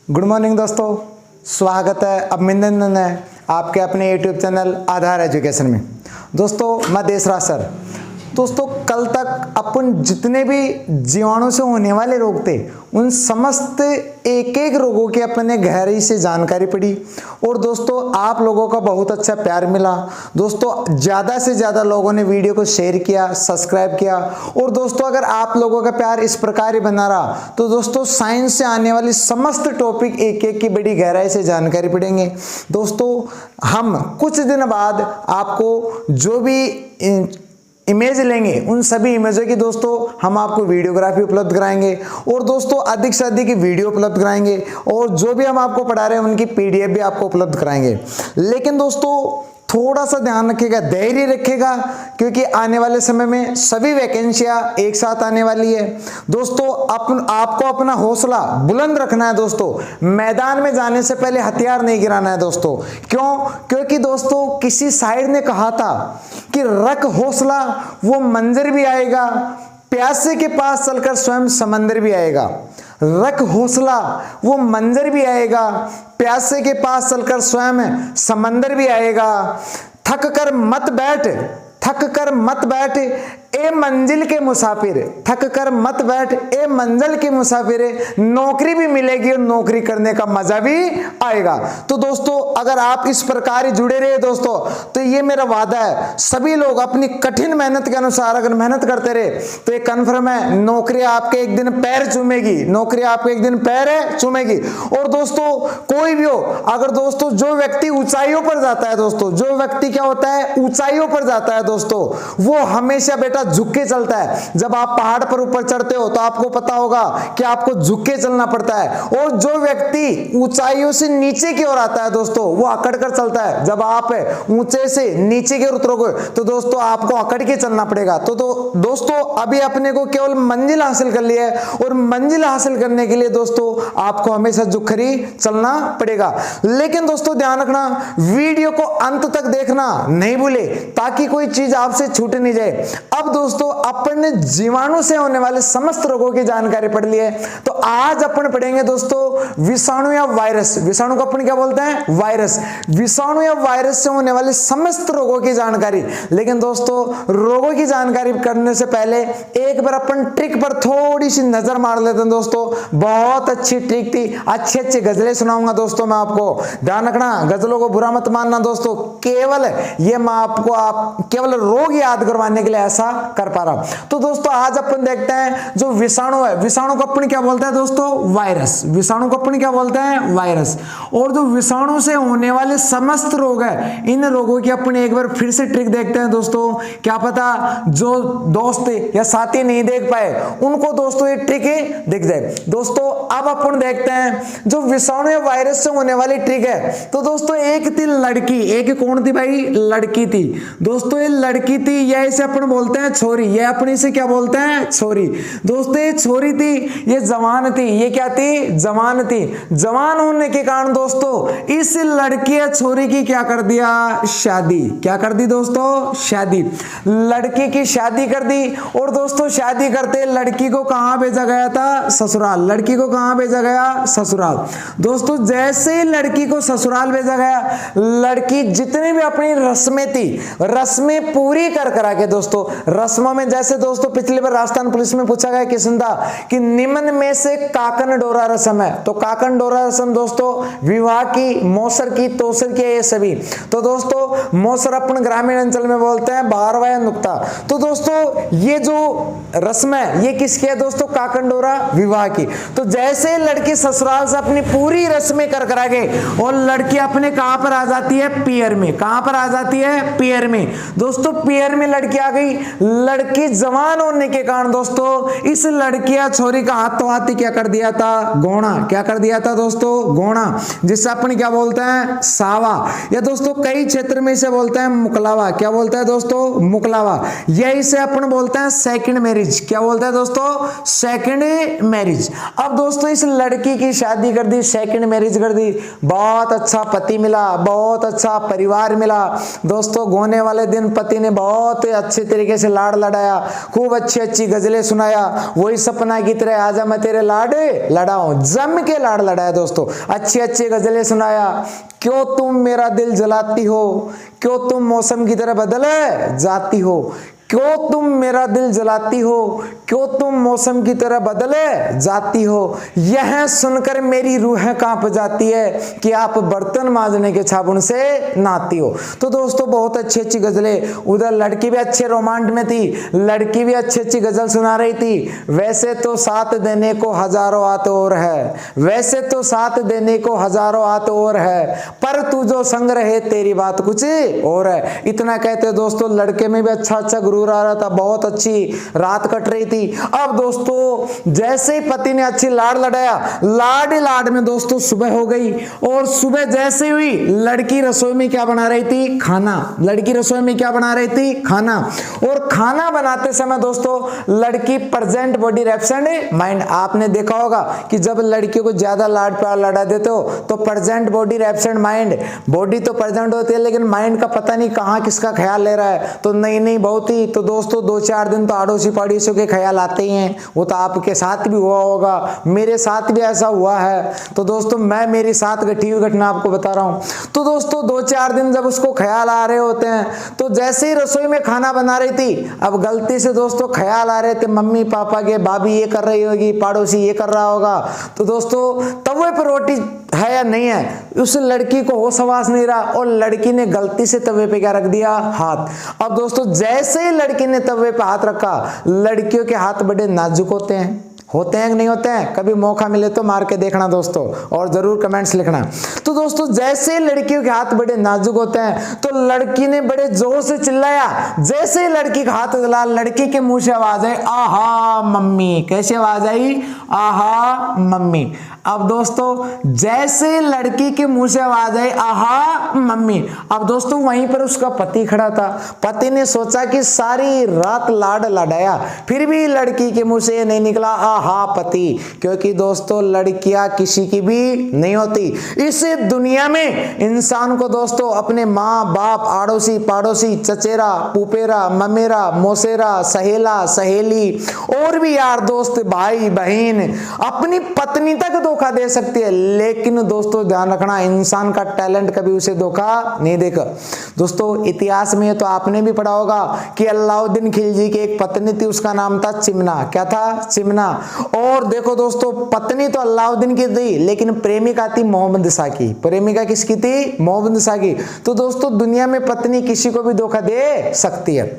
Good morning दोस्तों, स्वागत है अभिनंदन है आपके अपने यूट्यूब चैनल आधार एजुकेशन में। दोस्तों मैं देशराज सर। दोस्तों कल तक अपन जितने भी जीवाणु से होने वाले रोग थे उन समस्त एक एक रोगों की अपने गहराई से जानकारी पड़ी और दोस्तों आप लोगों का बहुत अच्छा प्यार मिला। दोस्तों ज़्यादा से ज़्यादा लोगों ने वीडियो को शेयर किया, सब्सक्राइब किया और दोस्तों अगर आप लोगों का प्यार इस प्रकार ही बना रहा तो दोस्तों साइंस से आने वाली समस्त टॉपिक एक एक की बड़ी गहराई से जानकारी पड़ेंगे। दोस्तों हम कुछ दिन बाद आपको जो भी इमेज लेंगे उन सभी इमेजों की दोस्तों हम आपको वीडियोग्राफी उपलब्ध कराएंगे और दोस्तों अधिक से अधिक वीडियो उपलब्ध कराएंगे और जो भी हम आपको पढ़ा रहे हैं उनकी पीडीएफ भी आपको उपलब्ध कराएंगे। लेकिन दोस्तों थोड़ा सा ध्यान रखिएगा, धैर्य रखिएगा क्योंकि आने वाले समय में सभी वैकेंसियां एक साथ आने वाली है। दोस्तों आपको अपना हौसला बुलंद रखना है। दोस्तों मैदान में जाने से पहले हथियार नहीं गिराना है दोस्तों। क्यों? क्योंकि दोस्तों किसी शायर ने कहा था कि रख हौसला वो मंजर भी आएगा, प्यासे के पास चलकर स्वयं समंदर भी आएगा। रख हौसला वो मंजर भी आएगा, प्यासे के पास चलकर स्वयं समंदर भी आएगा। थक कर मत बैठ, थक कर मत बैठ ए मंजिल के मुसाफिर, थक कर मत बैठ ए मंजिल के मुसाफिर, नौकरी भी मिलेगी और नौकरी करने का मजा भी आएगा। तो दोस्तों अगर आप इस प्रकार जुड़े रहे दोस्तों तो ये मेरा वादा है, सभी लोग अपनी कठिन मेहनत के अनुसार अगर मेहनत करते रहे तो ये कन्फर्म है नौकरी आपके एक दिन पैर चूमेगी, नौकरी आपके एक दिन पैर चूमेगी। और दोस्तों कोई भी हो, अगर दोस्तों जो व्यक्ति ऊंचाइयों पर जाता है दोस्तों, जो व्यक्ति क्या होता है ऊंचाइयों पर जाता है दोस्तों, वो हमेशा बेटा झुक के चलता है। जब आप पहाड़ पर ऊपर चढ़ते हो तो आपको पता होगा कि आपको झुक के चलना पड़ता है और जो व्यक्ति ऊंचाइयों से नीचे की ओर आता है दोस्तों वो अकड़ कर चलता है। जब आप ऊंचे से नीचे की ओर उतरोगे तो दोस्तों आपको अकड़ के चलना पड़ेगा। तो दोस्तों अभी अपने को केवल मंजिल हासिल कर लिया है और मंजिल हासिल करने के लिए दोस्तों आपको हमेशा झुक कर ही चलना पड़ेगा। लेकिन दोस्तों ध्यान रखना, वीडियो को अंत तक देखना नहीं भूले ताकि कोई चीज आपसे छूट नहीं जाए। अब दोस्तों अपन ने जीवाणु से होने वाले समस्त रोगों की जानकारी पढ़ ली है, तो आज अपन पढ़ेंगे दोस्तों विषाणु या वायरस। विषाणु को अपन क्या बोलते हैं? वायरस। विषाणु या वायरस से होने वाले समस्त रोगों की जानकारी। लेकिन दोस्तों रोगों की जानकारी करने से पहले एक बार अपन ट्रिक पर थोड़ी सी नजर मार लेते हैं दोस्तों। बहुत अच्छी ट्रिक थी, अच्छी अच्छी गजलें सुनाऊंगा दोस्तों मैं आपको। ध्यान रखना, गजलों को बुरा मत मानना दोस्तों, केवल ये मैं आपको केवल रोग याद करवाने के लिए ऐसा कर पा रहा। तो दोस्तों आज अपन देखते हैं जो विषाणु है, विषाणु को अपन क्या बोलते हैं दोस्तों? वायरस। विषाणु को अपन क्या बोलते हैं? वायरस। और जो विषाणु से होने वाले समस्त रोग है इन रोगों की अपन एक बार फिर से ट्रिक देखते हैं दोस्तों। क्या पता जो दोस्त या साथी नहीं देख पाए उनको दोस्तों ये ट्रिक दिख जाए। दोस्तों अब अपन देखते हैं जो विषाणु या वायरस से होने वाली ट्रिक है। तो दोस्तों एक थी लड़की, एक कौन थी भाई? लड़की थी दोस्तों। ये लड़की थी या इसे अपन बोलते हैं छोरी, ये अपनी से क्या बोलते हैं? छोरी। दोस्तों ये छोरी थी, ये जवान थी। ये क्या थी? जवान थी। जवान होने के कारण दोस्तों इस लड़की या छोरी की क्या कर दिया? शादी। क्या कर दी दोस्तों? शादी। लड़की की शादी कर दी और दोस्तों शादी करते लड़की को कहां भेजा गया था? ससुराल। लड़की को कहां भेजा गया? ससुराल। दोस्तों जैसे ही लड़की को ससुराल भेजा गया, लड़की जितनी भी अपनी रस्में थी रस्में पूरी कर करा के दोस्तों, रस्मों में जैसे दोस्तों पिछली बार राजस्थान पुलिस में पूछा गया क्वेश्चन था कि निम्न में से काकन डोरा रस्म है, तो काकन डोरा रस्म दोस्तों विवाह की, मौसर की, तोसर की, ये सभी। तो दोस्तों मौसर अपन ग्रामीण अंचल में बोलते हैं बारवा या नुक्ता। तो दोस्तों ये जो रस्म है ये किसकी है दोस्तों? काकन डोरा विवाह की। तो जैसे लड़की ससुराल से अपनी पूरी रस्में कर करा गए और लड़की अपने कहां पर आ जाती है? पियर में। कहां पर आ जाती है? पियर में। दोस्तों पियर में लड़की आ गई। लड़की जवान होने के कारण दोस्तों इस लड़की या छोरी का हाथों हाथ क्या कर दिया था? गोणा। क्या कर दिया था दोस्तों? गोणा, जिससे अपन क्या बोलते हैं? सावा, या दोस्तों कई क्षेत्र में इसे बोलते हैं मुकलावा। क्या बोलते हैं दोस्तों? मुकलावा। यही से अपन बोलते हैं सेकंड मैरिज। क्या बोलते हैं दोस्तों? Second marriage. अब दोस्तों इस लड़की की शादी कर दी, सेकंड मैरिज कर दी, बहुत अच्छा पति मिला, बहुत अच्छा परिवार मिला दोस्तों। गोने वाले दिन पति ने बहुत अच्छे तरीके से लाड़ लड़ाया, खूब अच्छी अच्छी गजलें सुनाया, वही सपना की तरह आजा मैं तेरे लाड लड़ाऊं, जम के लाड़ लड़ाया दोस्तों, अच्छी अच्छी गजलें सुनाया। क्यों तुम मेरा दिल जलाती हो, क्यों तुम मौसम की तरह बदले जाती हो, क्यों तुम मेरा दिल जलाती हो, क्यों तुम मौसम की तरह बदले जाती हो, यह सुनकर मेरी रूह कांप जाती है कि आप बर्तन मांजने के साबुन से नहाती हो। तो दोस्तों बहुत अच्छी अच्छी गजलें, उधर लड़की भी अच्छे रोमांच में थी, लड़की भी अच्छी अच्छी गजल सुना रही थी। वैसे तो साथ देने को हजारों हाथ और है, वैसे तो साथ देने को हजारों हाथ और है, पर तू जो संग रहे तेरी बात कुछ और है। इतना कहते दोस्तों लड़के में भी अच्छा अच्छा गुरूर आ रहा था, बहुत अच्छी रात कट रही थी। अब दोस्तों जैसे ही पति ने अच्छी लाड़ लड़ाया, लाड़ लाड़ में दोस्तों सुबह हो गई, और सुबह जैसे हुई लड़की रसोई में क्या बना रही थी, खाना। लड़की रसोई में क्या बना रही थी, खाना। और खाना बनाते समय दोस्तों लड़की प्रेजेंट बॉडी एब्सेंट माइंड। आपने देखा होगा कि जब लड़कियों को ज्यादा लाड़ प्यार लड़ा देते हो तो present body absent mind. Body तो प्रेजेंट होती है लेकिन माइंड का पता नहीं कहां किसका ख्याल ले रहा है। तो नहीं नहीं बहुत ही, तो दोस्तों 2-4 दिन तो आड़ोसी पड़ोसियों के ख्याल आते ही हैं। वो तो आपके साथ भी हुआ होगा, मेरे साथ भी ऐसा हुआ है। तो दोस्तों मैं मेरे साथ घटी हुई घटना आपको बता रहा हूं। तो दोस्तों 2-4 दिन जब उसको ख्याल आ रहे होते हैं, तो जैसे ही रसोई में खाना बना रही थी, अब गलती से दोस्तों ख्याल आ रहे थे मम्मी पापा के, भाभी ये कर रही होगी, पड़ोसी ये कर रहा होगा। तो दोस्तों तवे पर रोटी है या नहीं है, उस लड़की को होश हवास नहीं रहा, और लड़की ने गलती से तवे पे क्या रख दिया, हाथ। अब दोस्तों जैसे ही लड़की ने तवे पे हाथ रखा, लड़कियों के हाथ बड़े नाजुक होते हैं कि नहीं होते हैं? कभी मौका मिले तो मार के देखना दोस्तों, और जरूर कमेंट्स लिखना। तो दोस्तों जैसे ही लड़कियों के हाथ बड़े नाजुक होते हैं, तो लड़की ने बड़े जोर से चिल्लाया। जैसे ही लड़की का हाथ जला, लड़की के मुंह से आवाज आई, आहा मम्मी। कैसी आवाज आई, आहा मम्मी। अब दोस्तों जैसे लड़की के मुंह से आवाज आई, आहा मम्मी, अब दोस्तों वहीं पर उसका पति खड़ा था। पति ने सोचा कि सारी रात लाड लड़ाया, फिर भी लड़की के मुंह से नहीं निकला आहा पति, क्योंकि दोस्तों लड़कियां किसी की भी नहीं होती। इस दुनिया में इंसान को दोस्तों अपने माँ बाप, आड़ोसी पड़ोसी, चचेरा पुपेरा, ममेरा, मौसेरा, सहेला सहेली, और भी यार दोस्त, भाई बहन, अपनी पत्नी तक धोखा दे सकती है। लेकिन दोस्तों ध्यान रखना, इंसान का टैलेंट कभी उसे धोखा नहीं देगा। दोस्तों इतिहास में तो आपने भी पढ़ा होगा कि अलाउद्दीन खिलजी की एक पत्नी थी, उसका नाम था चिमना। क्या था, चिमना। और देखो दोस्तों पत्नी तो अलाउद्दीन की थी, लेकिन प्रेमिका थी मोहम्मद शाह की। प्रेमिका किसकी थी, मोहम्मद शाह की। तो दोस्तों दुनिया में पत्नी किसी को भी धोखा दे सकती है।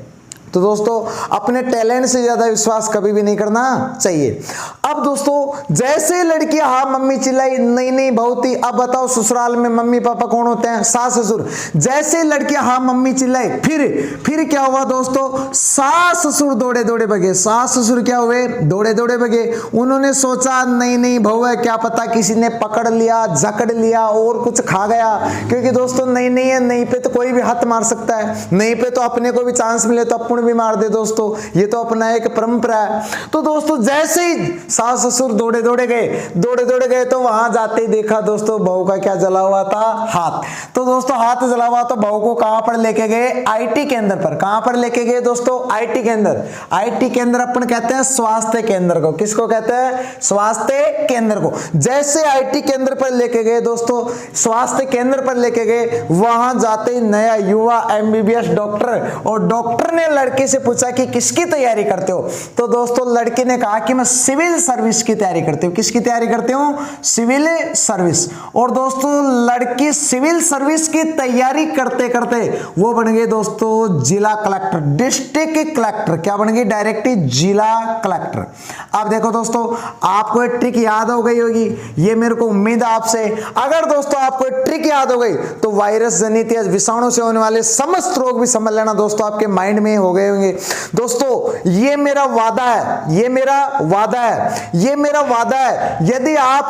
तो दोस्तों अपने टैलेंट से ज्यादा विश्वास कभी भी नहीं करना चाहिए। अब दोस्तों जैसे लड़की हाँ मम्मी चिल्लाई, नहीं नहीं बहुत ही। अब बताओ ससुराल में मम्मी पापा कौन होते हैं, सास ससुर। जैसे लड़की हाँ मम्मी चिल्लाई, फिर क्या हुआ दोस्तों, सास ससुर दौड़े दौड़े भगे। सास ससुर क्या हुए, दौड़े दौड़े भगे। उन्होंने सोचा नहीं नहीं बहू है, क्या पता किसी ने पकड़ लिया, जकड़ लिया और कुछ खा गया। क्योंकि दोस्तों नहीं नहीं है, नहीं पे तो कोई भी हाथ मार सकता है, नहीं पे तो अपने को भी चांस मिले तो अपन भी मार दे दोस्तों, ये तो अपना एक परंपरा है। तो दोस्तों जैसे ही सास ससुर दौड़े दौड़े गए तो वहां जाते ही देखा दोस्तों बहू का क्या जला हुआ था, हाथ। तो दोस्तों हाथ जला हुआ, तो बहू को कहां पर लेके गए, आईटी केंद्र पर। कहां पर लेके गए दोस्तों, आईटी केंद्र। आईटी केंद्र अपन कहते हैं स्वास्थ्य केंद्र को। किसको कहते हैं, स्वास्थ्य केंद्र को। जैसे आईटी केंद्र पर लेके गए दोस्तों, स्वास्थ्य केंद्र पर लेके गए, वहां जाते ही नया युवा एमबीबीएस डॉक्टर, और डॉक्टर ने लड़के से पूछा कि किसकी तैयारी करते हो। तो दोस्तों लड़की ने कहा कि मैं सिविल सर्विस की तैयारी करती हूँ। किसकी तैयारी करती हूँ, सिविल सर्विस। और दोस्तों लड़की सिविल सर्विस की तैयारी करते करते वो बन गए दोस्तों जिला कलेक्टर, डिस्ट्रिक्ट कलेक्टर। क्या बन गई, डायरेक्ट जिला कलेक्टर। अब देखो दोस्तों आपको एक ट्रिक याद हो गई होगी, ये मेरे को उम्मीद है आपसे। अगर दोस्तों आपको एक ट्रिक याद हो गई तो वायरस जनित या विषाणु से होने वाले समस्त रोग भी समझ लेना दोस्तों आपके माइंड में हो गए होंगे। दोस्तों ये मेरा वादा है, ये मेरा वादा है, ये मेरा वादा है, यदि आप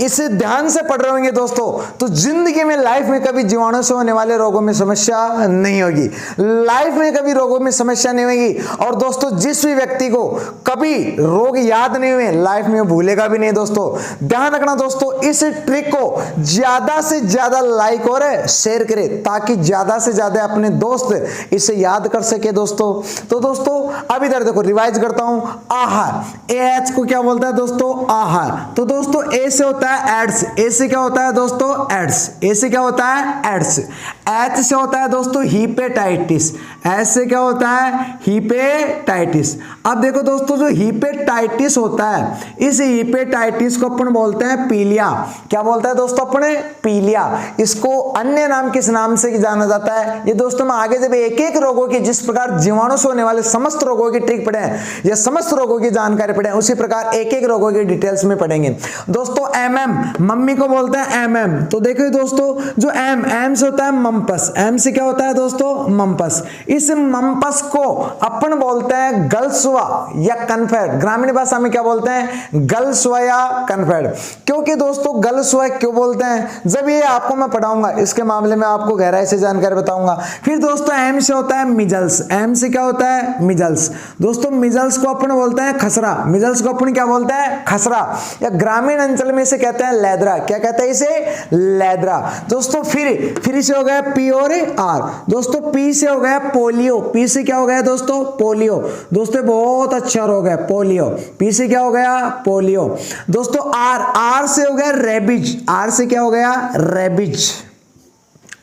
इसे ध्यान से पढ़ रहे होंगे दोस्तों, तो जिंदगी में लाइफ में कभी जीवाणु से होने वाले रोगों में समस्या नहीं होगी। लाइफ में कभी रोगों में समस्या नहीं होगी। और दोस्तों जिस भी व्यक्ति को कभी रोग याद नहीं हुए, लाइफ में भूलेगा भी नहीं दोस्तों। ध्यान रखना दोस्तों, इस ट्रिक को ज्यादा से ज्यादा लाइक और शेयर करें, ताकि ज्यादा से ज्यादा अपने दोस्त इसे याद कर सके दोस्तों। दोस्तों। तो दोस्तों अब इधर देखो रिवाइज करता हूं, आहार, एच को क्या बोलता है दोस्तों, आहार। तो दोस्तों ए से होता है एड्स, ए से क्या होता है दोस्तों, एड्स, ए से क्या होता है एड्स। एच से होता है दोस्तों हीपेटाइटिस, एच से क्या होता है हीपेटाइटिस। अब देखो दोस्तों जो हीपेटाइटिस होता है, इस हीपेटाइटिस को अपन बोलते हैं पीलिया। क्या बोलता है दोस्तों अपने, पीलिया। इसको अन्य नाम किस नाम से जाना जाता है, ये दोस्तों मैं आगे जब एक एक रोगों की, जिस प्रकार जीवाणु से होने वाले समस्त रोगों की ट्रिक पढ़े हैं या समस्त रोगों की जानकारी पढ़े, उसी प्रकार एक एक रोगों की डिटेल्स में पढ़ेंगे दोस्तों। एमएम, मम्मी को बोलते हैं एमएम। तो देखो दोस्तों जो एम से होता है मम्पस, एम से क्या होता है दोस्तों मम्पस। इस मम्पस को अपन बोलते हैं गलसुआ या कन्फेड, ग्रामीण भाषा में क्या बोलते हैं, गलसुआ या कन्फेड। क्योंकि दोस्तों गलसुआ क्यों बोलते हैं, जब ये आपको मैं पढ़ाऊंगा इसके मामले में आपको गहराई से जानकारी बताऊंगा। फिर दोस्तों एम से होता है मिजल्स, एम से क्या होता है मिजल्स। दोस्तों मिजल्स को अपन बोलते हैं खसरा, मिजल्स को अपन क्या बोलते हैं खसरा, या ग्रामीण अंचल में इसे कहते हैं लैदरा। क्या कहते हैं इसे, लैदरा। दोस्तों फिर से हो गया पी और आर। दोस्तों पी से हो गया पोलियो, पी से क्या हो गया दोस्तों, पोलियो। दोस्तों बहुत अच्छा रोग है पोलियो, पी से क्या हो गया, पोलियो। दोस्तों आर से हो गया रेबिज, आर से क्या हो गया, रेबिज।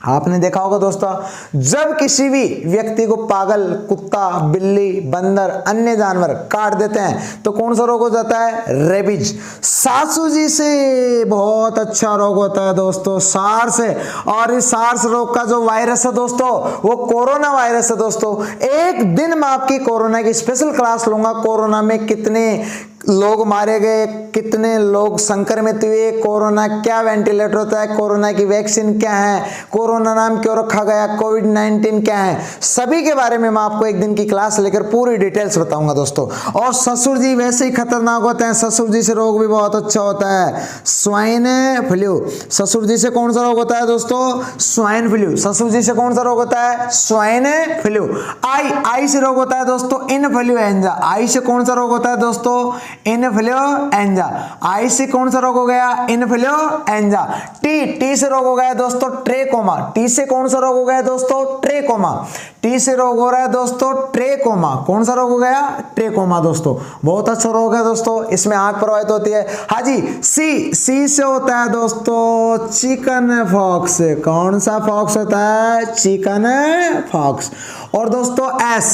आपने देखा होगा दोस्तों जब किसी भी व्यक्ति को पागल कुत्ता, बिल्ली, बंदर, अन्य जानवर काट देते हैं तो कौन सा रोग हो जाता है, रेबीज। सासू जी से बहुत अच्छा रोग होता है दोस्तों, सार्स है। और इस सार्स रोग का जो वायरस है दोस्तों वो कोरोना वायरस है दोस्तों। एक दिन मैं आपकी कोरोना की स्पेशल क्लास लूंगा, कोरोना में कितने लोग मारे गए, कितने लोग संक्रमित हुए, कोरोना क्या वेंटिलेटर होता है, कोरोना की वैक्सीन क्या है, कोरोना नाम क्यों रखा गया, कोविड-19 क्या है, सभी के बारे में मैं आपको एक दिन की क्लास लेकर पूरी डिटेल्स बताऊंगा दोस्तों। और ससुर जी वैसे ही खतरनाक होते हैं, ससुर जी से रोग भी बहुत अच्छा होता है, स्वाइन फ्लू। ससुर जी से कौन सा रोग होता है दोस्तों, स्वाइन फ्लू। ससुर जी से कौन सा रोग होता है, स्वाइन फ्लू। आई से रोग होता है दोस्तों इन्फ्लुएंजा, आई से कौन सा रोग होता है दोस्तों, इन्फ्लुएंजा। आई से कौन सा रोग हो गया, इन्फ्लुएंजा। टी से रोग हो गया दोस्तों ट्रेकोमा, टी से कौन सा रोग हो गया दोस्तों, ट्रेकोमा। टी से रोग हो रहा है दोस्तों ट्रेकोमा, कौन सा रोग हो गया, ट्रेकोमा। दोस्तों बहुत अच्छा रोग है दोस्तों, इसमें आंख प्रभावित होती है। हाँ जी, सी से होता है दोस्तों चिकन फॉक्स, कौन सा फॉक्स होता है, चिकन फॉक्स। और दोस्तों एस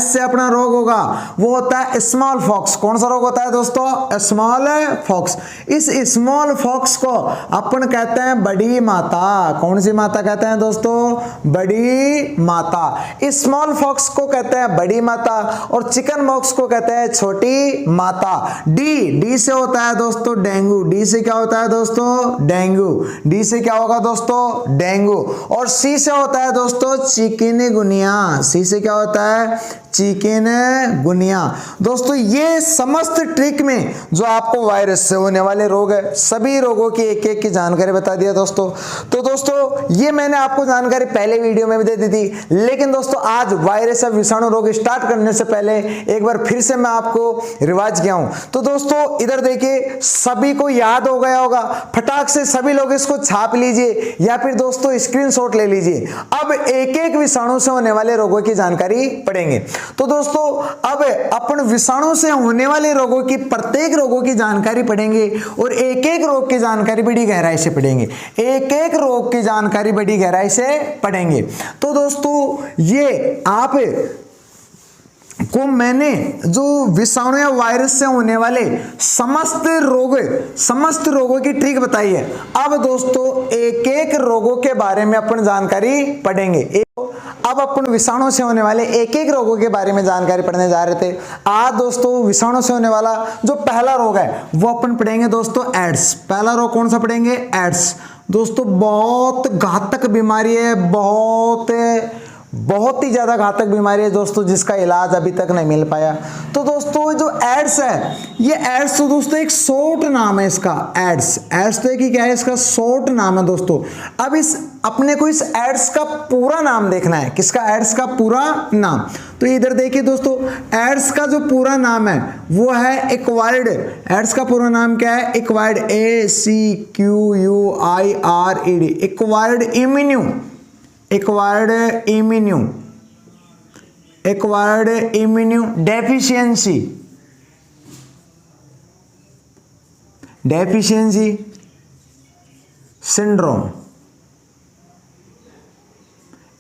से अपना रोग होगा वो होता है स्मॉल फॉक्स, कौन सा रोग होता है दोस्तों, स्मॉल फॉक्स। इस स्मॉल फॉक्स को अपन कहते हैं बड़ी माता, कौन सी माता कहते हैं दोस्तों, बड़ी माता। स्मॉल फॉक्स को कहते हैं बड़ी माता और चिकन पॉक्स को कहते हैं छोटी माता। डी से होता है दोस्तों डेंगू, डी से क्या होता है दोस्तों, डेंगू। डी से क्या होगा दोस्तों, डेंगू। और सी से होता है दोस्तों चिकनगुनिया, सी से क्या होता है, चिकनगुनिया। दोस्तों ये समस्त ट्रिक में जो आपको वायरस से होने वाले रोग है, सभी रोगों की एक एक की जानकारी बता दिया दोस्तों। तो दोस्तों ये मैंने आपको जानकारी पहले वीडियो में भी दे दी थी, लेकिन दोस्तों आज वायरस या विषाणु रोग स्टार्ट करने से पहले एक बार फिर से मैं आपको रिवाज किया हूं। तो दोस्तों इधर देखिए, सभी को याद हो गया होगा, फटाक से सभी लोग इसको छाप लीजिए या फिर दोस्तों स्क्रीनशॉट ले लीजिए। अब एक एक विषाणु से होने वाले रोगों की जानकारी पढ़ेंगे। तो दोस्तों अब अपन विषाणु से होने वाले रोगों की, प्रत्येक रोगों की जानकारी पढ़ेंगे और एक एक रोग की जानकारी बड़ी गहराई से पढ़ेंगे, एक एक रोग की जानकारी बड़ी गहराई से पढ़ेंगे। तो दोस्तों ये आप को मैंने जो विषाणु या वायरस से होने वाले समस्त रोगों की ट्रिक बताई है। अब दोस्तों एक एक रोगों के बारे में अपन जानकारी पढ़ेंगे। अब अपन विषाणु से होने वाले एक एक रोगों के बारे में जानकारी पढ़ने जा रहे थे। आज दोस्तों विषाणु से होने वाला जो पहला रोग है वो अपन पढ़ेंगे दोस्तों एड्स। पहला रोग कौन सा पढ़ेंगे, एड्स। दोस्तों बहुत घातक बीमारी है, बहुत ही ज्यादा घातक बीमारी है दोस्तों, जिसका इलाज अभी तक नहीं मिल पाया। तो दोस्तों जो एड्स है, ये एड्स तो दोस्तों एक शॉर्ट नाम है इसका, एड्स तो एक क्या है, इसका शॉर्ट नाम है दोस्तों। अब अपने को इस एड्स का पूरा नाम देखना है, किसका, एड्स का पूरा नाम। तो इधर देखिए दोस्तों, एड्स का जो पूरा नाम है वो है एक्वायर्ड। एड्स का पूरा नाम क्या है, acquired, ACQUIRED, acquired immunity acquired immuno deficiency, deficiency syndrome,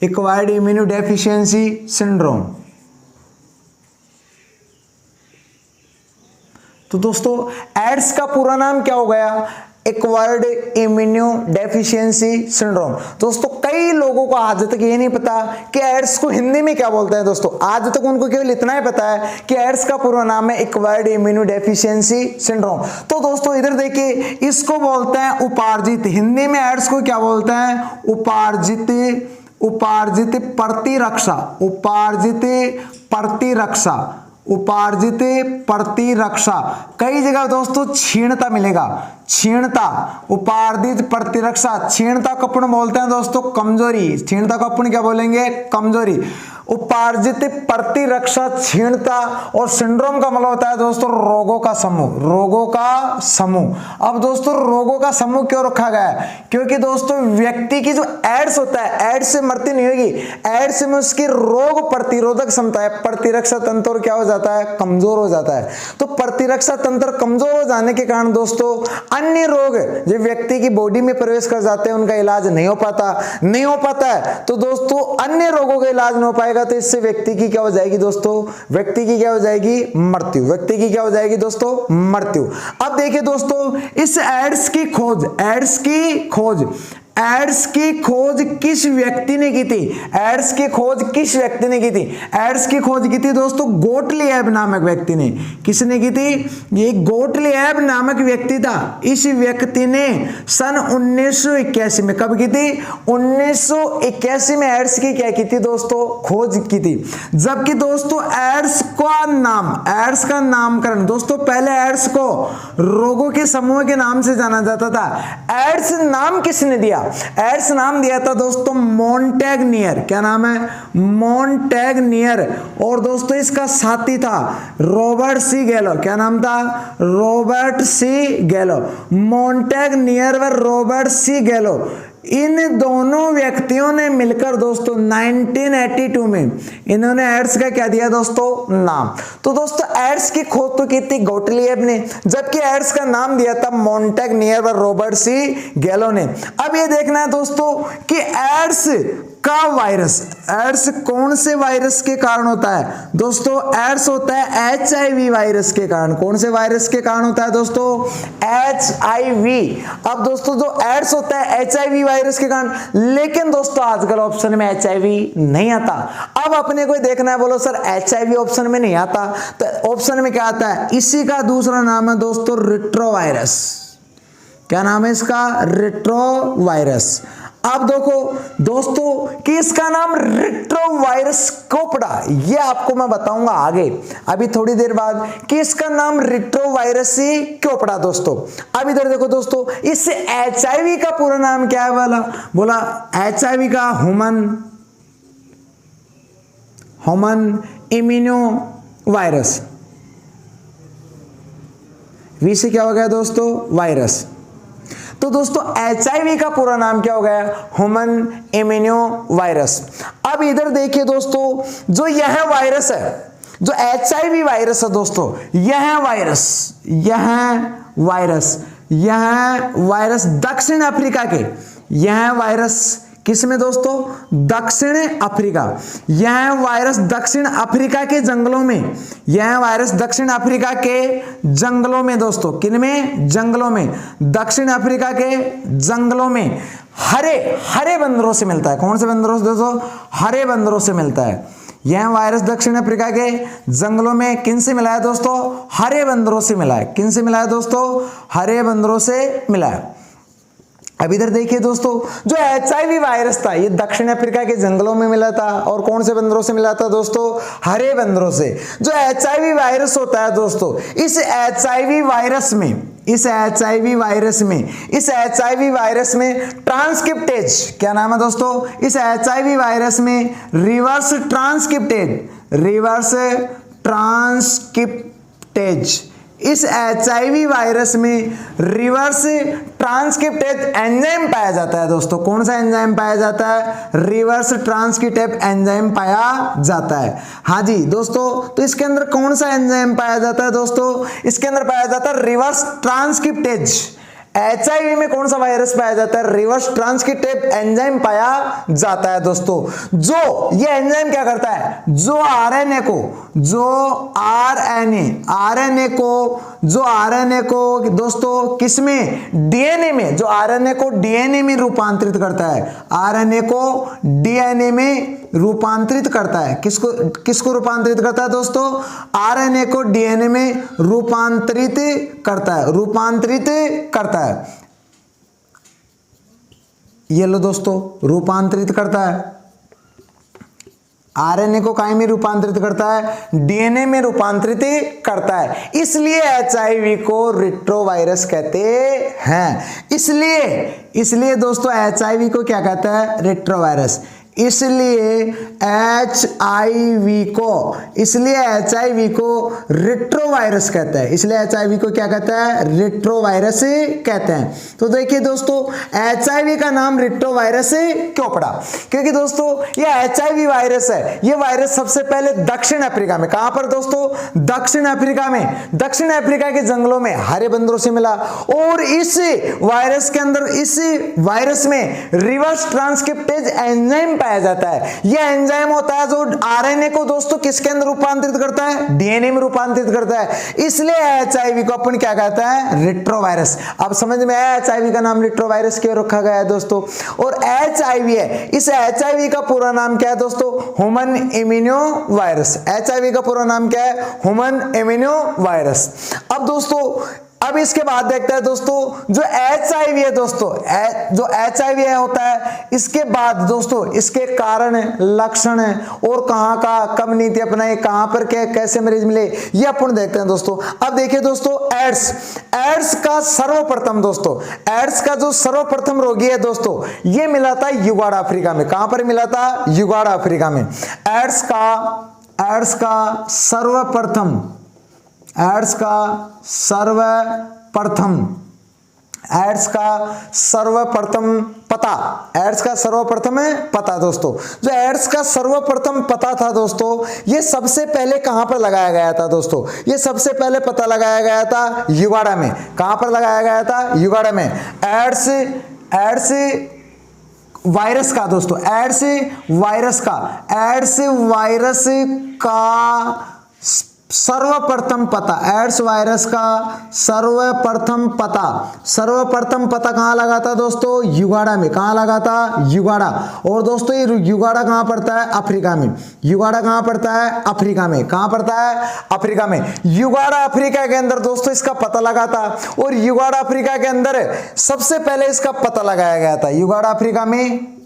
acquired immuno deficiency syndrome. तो दोस्तों एड्स का पूरा नाम क्या हो गया? Acquired immuno deficiency syndrome. दोस्तों कई लोगों को आज तक ये नहीं पता कि एड्स को हिंदी में क्या बोलते हैं। दोस्तों आज तक उनको केवल इतना ही पता है कि एड्स का पूरा नाम है एक्वायर्ड इम्यूनो डेफिशिएंसी सिंड्रोम। तो दोस्तों इधर देखिए, इसको बोलते हैं उपार्जित, हिंदी में एड्स को क्या बोलते हैं? उपार्जित, उपार्जित प्रतिरक्षा, उपार्जित प्रतिरक्षा, उपार्जित प्रतिरक्षा। कई जगह दोस्तों क्षीणता मिलेगा, क्षीणता, उपार्जित प्रतिरक्षा। क्षीणता को अपन बोलते हैं दोस्तों कमजोरी, क्षीणता को अपन क्या बोलेंगे? कमजोरी। उपार्जित प्रतिरक्षा, क्षीणता। और सिंड्रोम का मतलब होता है दोस्तों रोगों का समूह, रोगों का समूह। अब दोस्तों रोगों का समूह क्यों रखा गया है? क्योंकि दोस्तों व्यक्ति की जो एड्स होता है, एड्स से मृत्यु नहीं होगी, एड्स में उसकी रोग प्रतिरोधक क्षमता है, प्रतिरक्षा तंत्र क्या हो जाता है? कमजोर हो जाता है। तो प्रतिरक्षा तंत्र कमजोर हो जाने के कारण दोस्तों अन्य रोग जो व्यक्ति की बॉडी में प्रवेश कर जाते हैं उनका इलाज नहीं हो पाता है। तो दोस्तों अन्य रोगों का इलाज नहीं हो पाएगा तो इससे व्यक्ति की क्या हो जाएगी दोस्तों? व्यक्ति की क्या हो जाएगी? मृत्यु। व्यक्ति की क्या हो जाएगी दोस्तों? मृत्यु। अब देखिए दोस्तों इस एड्स की खोज, एड्स की खोज, एड्स की खोज किस व्यक्ति ने की थी? एड्स की खोज किस व्यक्ति ने की थी? एड्स की खोज की थी दोस्तों गोटलिएब नामक व्यक्ति ने। किसने की थी? ये गोटलिएब नामक व्यक्ति था। इस व्यक्ति ने सन 1981 में, कब की थी? 1981 में एड्स की क्या की थी दोस्तों? खोज की थी। जबकि दोस्तों एड्स का नाम, एड्स का नामकरण दोस्तों पहले एड्स को रोगों के समूह के नाम से जाना जाता था। एड्स नाम किसने दिया? एड्स नाम दिया था दोस्तों मोंटेग्नियर। क्या नाम है? मोंटेग्नियर। और दोस्तों इसका साथी था रॉबर्ट सी गैलो। क्या नाम था? रॉबर्ट सी गैलो। मोंटेग्नियर व रॉबर्ट सी गैलो, इन दोनों व्यक्तियों ने मिलकर दोस्तों 1982 में इन्होंने एड्स का क्या दिया दोस्तों? नाम। तो दोस्तों एड्स की खोज तो की थी गोटलिएब ने, जबकि एड्स का नाम दिया था मोंटेग्नियर व रॉबर्ट सी गैलो ने। अब ये देखना है दोस्तों कि एड्स का वायरस, एड्स कौन से वायरस के कारण होता है? दोस्तों एड्स होता है HIV वायरस के कारण। कौन से वायरस के कारण होता है दोस्तों? HIV। अब दोस्तों जो एड्स होता है HIV वायरस के कारण, लेकिन दोस्तों आजकल ऑप्शन में HIV नहीं आता। अब अपने को देखना है, बोलो सर HIV ऑप्शन में नहीं आता, तो ऑप्शन में क्या आता है? इसी का दूसरा नाम है दोस्तों रेट्रोवायरस। क्या नाम है इसका? रेट्रोवायरस। अब देखो दोस्तों कि इसका नाम रेट्रोवायरस क्यों पड़ा, ये आपको मैं बताऊंगा आगे, अभी थोड़ी देर बाद, कि इसका नाम रेट्रोवायरस ही क्यों पड़ा दोस्तों। अब इधर देखो दोस्तों, इस HIV का पूरा नाम क्या है? बोला HIV का ह्यूमन इम्यूनो वायरस। वी से क्या हो गया दोस्तों? वायरस। तो दोस्तों HIV का पूरा नाम क्या हो गया? Human immuno virus. अब इधर देखिए दोस्तों, जो यह वायरस है, जो HIV वायरस है दोस्तों, यह वायरस दक्षिण अफ्रीका के, यह वायरस किसमें दोस्तों? दक्षिण अफ्रीका। यह वायरस दक्षिण अफ्रीका के जंगलों में, यह वायरस दक्षिण अफ्रीका के जंगलों में दोस्तों, किनमें? जंगलों में। दक्षिण अफ्रीका के जंगलों में हरे बंदरों से मिलता है। कौन से बंदरों से दोस्तों? हरे बंदरों से मिलता है। यह वायरस दक्षिण अफ्रीका के जंगलों में किन से मिला है दोस्तों? हरे बंदरों से मिला है। किन से मिला है दोस्तों? हरे बंदरों से मिला है। अब इधर देखिए दोस्तों, जो HIV वायरस था ये दक्षिण अफ्रीका के जंगलों में मिला था, और कौन से बंदरों से मिला था दोस्तों? हरे बंदरों से। जो HIV वायरस होता है दोस्तों, इस HIV वायरस में ट्रांसक्रिप्टेज, क्या नाम है दोस्तों? इस HIV वायरस में रिवर्स ट्रांसक्रिप्टेज, इस HIV वायरस में रिवर्स ट्रांसक्रिप्टेज एंजाइम पाया जाता है दोस्तों। कौन सा एंजाइम पाया जाता है? रिवर्स ट्रांसक्रिप्टेज एंजाइम पाया जाता है। हाँ जी दोस्तों, तो इसके अंदर कौन सा एंजाइम पाया जाता है दोस्तों? इसके अंदर पाया जाता है रिवर्स ट्रांसक्रिप्टेज। HIV में कौन सा वायरस पाया जाता है? रिवर्स ट्रांसक्रिप्टेज एंजाइम पाया जाता है दोस्तों। जो ये एंजाइम क्या करता है? जो आरएनए को दोस्तों किसमें? डीएनए में। जो आरएनए को डीएनए में रूपांतरित करता है, आरएनए को डीएनए में रूपांतरित करता है। किसको रूपांतरित करता है दोस्तों? आरएनए को डीएनए में रूपांतरित करता है। ये लो दोस्तों, रूपांतरित करता है। आरएनए को काय में रूपांतरित करता है? डीएनए में रूपांतरित करता है। इसलिए HIV को रेट्रोवायरस कहते हैं। इसलिए दोस्तों HIV को क्या कहता है? रेट्रोवायरस। इसलिए HIV को रेट्रोवायरस कहता है। इसलिए HIV को क्या कहता है? रेट्रोवायरस कहते हैं। तो देखिए दोस्तों, HIV का नाम रेट्रोवायरस क्यों पड़ा? क्योंकि दोस्तों ये HIV वायरस है। ये वायरस सबसे पहले दक्षिण अफ्रीका में, कहां पर दोस्तों? दक्षिण अफ्रीका में, दक्षिण अफ्रीका के जंगलों में हरे बंदरों से मिला। और इस वायरस के अंदर, इस वायरस में रिवर्स ट्रांसक्रिप्टेज एंजाइम पाया जाता है। यह एंजाइम होता है जो आरएनए को दोस्तों किसके अंदर रूपांतरित करता है? डीएनए में रूपांतरित करता है। इसलिए HIV को अपन क्या कहता है? रेट्रोवायरस। अब समझ में आया HIV का नाम रेट्रोवायरस क्यों रखा गया है दोस्तों? और HIV है, इस HIV का पूरा नाम क्या है दोस्तों? Human immuno virus. HIV का पूरा नाम क्या है? Human immuno virus. अब दोस्तों, अब इसके बाद देखते हैं दोस्तों, जो HIV है दोस्तों, जो HIV होता है, इसके बाद दोस्तों इसके कारण, लक्षण और कहां का कब नीति अपनाई, कहां पर कैसे मरीज मिले, ये अपन देखते हैं दोस्तों। अब देखिए दोस्तों, एड्स का सर्वप्रथम दोस्तों, एड्स का जो सर्वप्रथम रोगी है दोस्तों, ये मिला था युगांडा अफ्रीका में। कहां पर मिला था? युगांडा अफ्रीका में। एड्स का सर्वप्रथम पता दोस्तों, जो एड्स का सर्वप्रथम पता था दोस्तों, ये सबसे पहले कहां पर लगाया गया था दोस्तों? ये सबसे पहले पता लगाया गया था युगांडा में। कहां पर लगाया गया था? युगांडा में। एड्स वायरस का दोस्तों, एड्स वायरस का सर्वप्रथम पता, एड्स वायरस का सर्वप्रथम पता कहां लगा था दोस्तों? युगांडा में। कहां लगा था? युगांडा। और दोस्तों ये युगांडा कहां पड़ता है? अफ्रीका में। युगांडा कहां पड़ता है? अफ्रीका में। कहां पड़ता है? अफ्रीका में। युगांडा अफ्रीका के अंदर दोस्तों इसका पता लगा था। और युगांडा अफ्रीका के अंदर सबसे पहले इसका पता लगाया गया था। युगांडा अफ्रीका में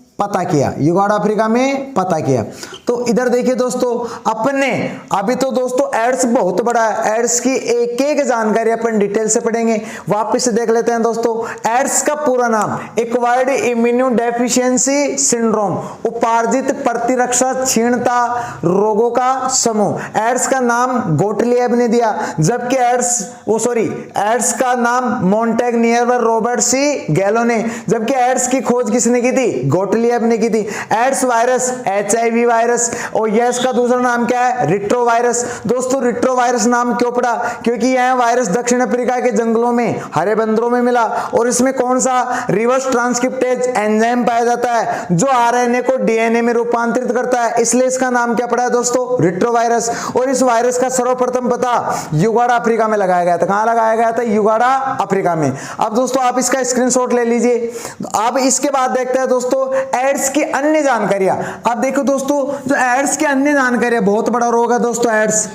पता किया। तो इधर देखिए दोस्तों, अपने अभी तो दोस्तों एड्स बहुत बड़ा है, एड्स की एक एक जानकारी अपन डिटेल से पढ़ेंगे। वापस से देख लेते हैं दोस्तों। एड्स का पूरा नाम एक्वायर्ड इम्यूनो डेफिशिएंसी सिंड्रोम, उपार्जित प्रतिरक्षा क्षीणता रोगों का समूह। एड्स का नाम गोटलिएब ने दिया, जबकि एड्स का नाम मोंटेग्नियर व रॉबर्ट सी गैलो ने, जबकि एड्स की खोज किसने की थी? गोटलिएब ने की थी। एड्स वायरस HIV वायरस, और यह इसका दूसरा नाम क्या है? रेट्रोवायरस। दोस्तों रेट्रोवायरस नाम क्यों पड़ा? क्योंकि यह वायरस दक्षिण अफ्रीका के जंगलों में हरे बंदरों में मिला। और इसमें कौन सा? रिवर्स ट्रांसक्रिप्टेज एंजाइम पाया जाता है जो आरएनए को डीएनए में रूपांतरित करता है। इसलिए इसका नाम क्या पड़ा है दोस्तों? रेट्रोवायरस। और इस वायरस का सर्वप्रथम पता युगांडा अफ्रीका में लगाया गया था। कहां लगाया गया था? युगांडा अफ्रीका में। अब दोस्तों आप इसका स्क्रीनशॉट ले लीजिए। अब इसके बाद देखते हैं दोस्तों एड्स की अन्य जानकारियां। अब देखो दोस्तों, जो एड्स की अन्य जानकारियां, बहुत बड़ा रोग है दोस्तों एड्स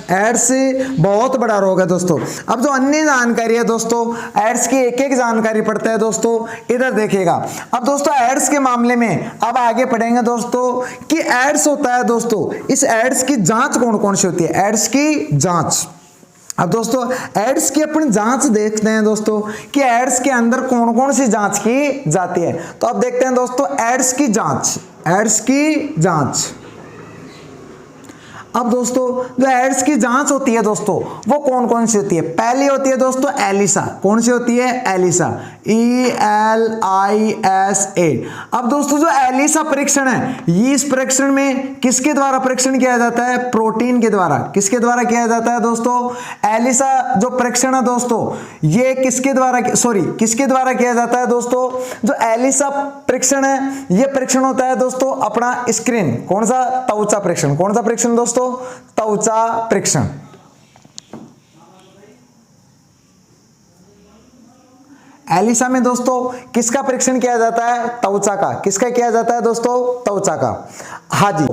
बहुत बड़ा रोग है दोस्तों। अब जो अन्य जानकारी है दोस्तों, एड्स की एक एक जानकारी पढ़ते हैं दोस्तों। इधर देखिएगा। अब दोस्तों एड्स के मामले में अब आगे पढ़ेंगे दोस्तों कि एड्स होता है दोस्तों, इस एड्स की जांच कौन कौन सी होती है? एड्स की जांच। अब दोस्तों एड्स की अपन जांच देखते हैं दोस्तों कि एड्स के अंदर कौन कौन सी जांच की जाती है। तो अब देखते हैं दोस्तों एड्स की जांच। अब दोस्तों जो एड्स की जांच होती है दोस्तों वो कौन कौन सी होती है? पहली होती है दोस्तों एलिसा। कौन सी होती है? ELISA, ELISA। अब दोस्तों जो एलिसा परीक्षण है, ये इस परीक्षण में किसके द्वारा परीक्षण किया जाता है? प्रोटीन के द्वारा। किसके द्वारा किया जाता है दोस्तों? एलिसा जो परीक्षण है दोस्तों ये किसके द्वारा किया जाता है दोस्तों? जो एलिसा परीक्षण है ये परीक्षण होता है दोस्तों अपना स्क्रीन। कौन सा? त्वचा परीक्षण। कौन सा परीक्षण दोस्तों? त्वचा परीक्षण। एलिसा में दोस्तों किसका परीक्षण किया जाता है? त्वचा का। किसका किया जाता है दोस्तों? त्वचा का। हाँ जी,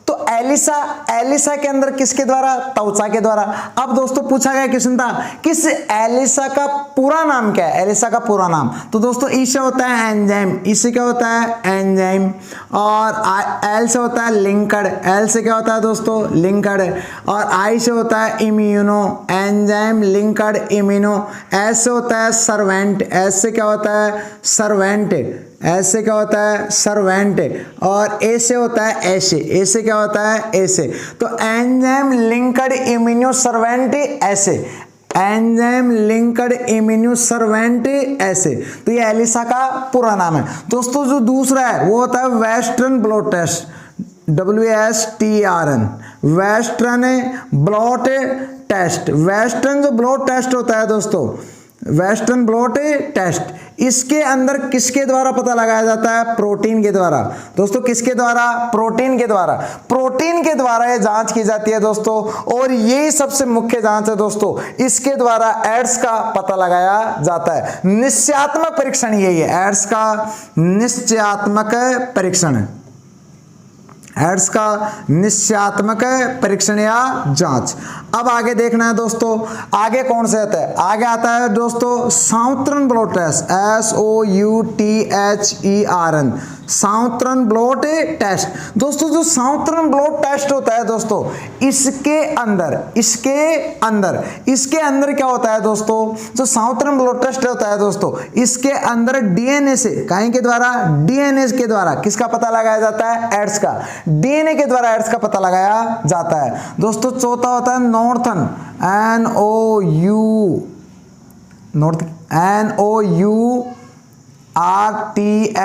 तो एलिसा के अंदर किसके द्वारा? त्वचा के द्वारा। अब दोस्तों पूछा गया क्वेश्चन था किस एलिसा का पूरा नाम क्या है? एलिसा का पूरा नाम तो दोस्तों ई से होता है एंजाइम, ई से क्या होता है? एंजाइम, और एल से होता है लिंकड, एल से क्या होता है दोस्तों? लिंकड, और आई से होता है immuno, enzyme linked immuno, S से होता है सर्वेंट, एस से क्या होता है? सर्वेंट, एस से क्या होता है? सर्वेंट, और ए से होता है ऐसे, ए से क्या होता है? ऐसे। तो एंजाइम लिंकड इम्यूनो सर्वेंट ऐसे, एंजाइम लिंकड इम्यूनो सर्वेंट ऐसे। तो ये एलिसा का पूरा नाम है दोस्तों। जो दूसरा है वो होता है western blood test, WSTRN, western blood test. Western जो ब्लड टेस्ट होता है दोस्तों, वेस्टर्न ब्लड टेस्ट, इसके अंदर किसके द्वारा पता लगाया जाता है? प्रोटीन के द्वारा। दोस्तों किसके द्वारा? प्रोटीन के द्वारा। प्रोटीन के द्वारा ये जांच की जाती है दोस्तों, और ये सबसे मुख्य जांच है दोस्तों। इसके द्वारा एड्स का पता लगाया जाता है। निश्चयात्मक परीक्षण यही है, एड्स का निश्चयात्मक परीक्षण है, एड्स का निश्चयात्मक परीक्षण या जांच। अब आगे देखना है दोस्तों, आगे कौन से आता है? आगे आता है दोस्तों southern blood test, SOUTHERN, southern blood test. दोस्तों जो साउथर्न ब्लड टेस्ट होता है दोस्तों, इसके अंदर क्या होता है दोस्तों? जो साउथर्न ब्लड टेस्ट होता है दोस्तों, इसके अंदर डीएनए से, कहीं के द्वारा? डीएनए के द्वारा किसका पता लगाया जाता है? एड्स का। डीएनए के द्वारा एड्स का पता लगाया जाता है दोस्तों। चौथा होता है northern, NORTHEN,